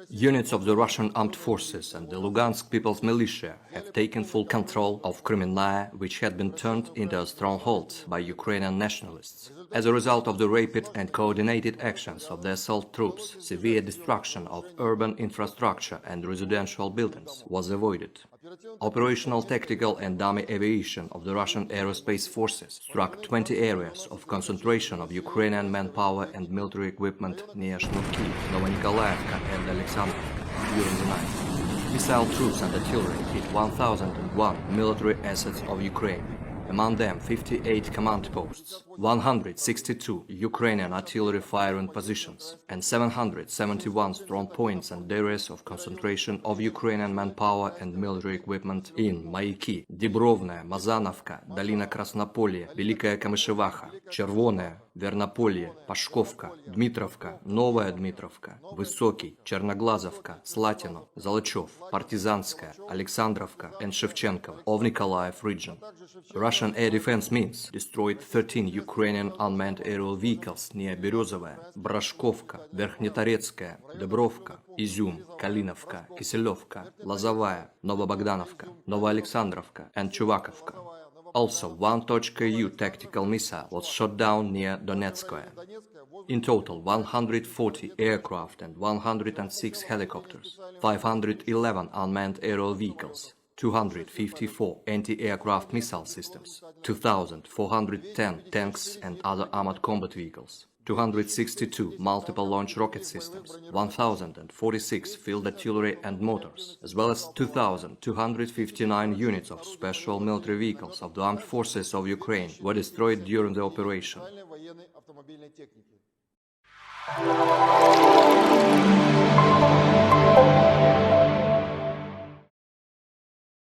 Units of the Russian armed forces and the Lugansk People's Militia have taken full control of Krimea, which had been turned into a stronghold by Ukrainian nationalists. As a result of the rapid and coordinated actions of the assault troops, severe destruction of urban infrastructure and residential buildings was avoided. Operational, tactical and dummy aviation of the Russian aerospace forces struck 20 areas of concentration of Ukrainian manpower and military equipment near Shnurki, Novonikolayevka and Alexandrovka during the night. Missile troops and artillery hit 1,001 military assets of Ukraine. Among them 58 command posts, 162 Ukrainian artillery firing positions, and 771 strong points and areas of concentration of Ukrainian manpower and military equipment in Маяки, Дібровная, Мазановка, Долина Краснополье, Великая Камышеваха, Червоная, Вернополье, Пашковка, Дмитровка, Новая Дмитровка, Высокий, Черноглазовка, Слатино, Золочев, Партизанская, Alexandrovka and Shevchenko of Nikolaev region. Russian air defense means destroyed 13 Ukrainian unmanned aerial vehicles near Berezovaya, Brashkovka, Verkhnetorezskaya, Dubrovka, Izum, Kalinovka, Kiselovka, Lozovaya, Novobogdanovka, Novoalexandrovka and Chuvakovka. Also, one .U tactical missile was shot down near Donetskaya. In total, 140 aircraft and 106 helicopters, 511 unmanned aerial vehicles, 254 anti-aircraft missile systems, 2,410 tanks and other armored combat vehicles, 262 multiple launch rocket systems, 1,046 field artillery and motors, as well as 2,259 units of special military vehicles of the armed forces of Ukraine were destroyed during the operation.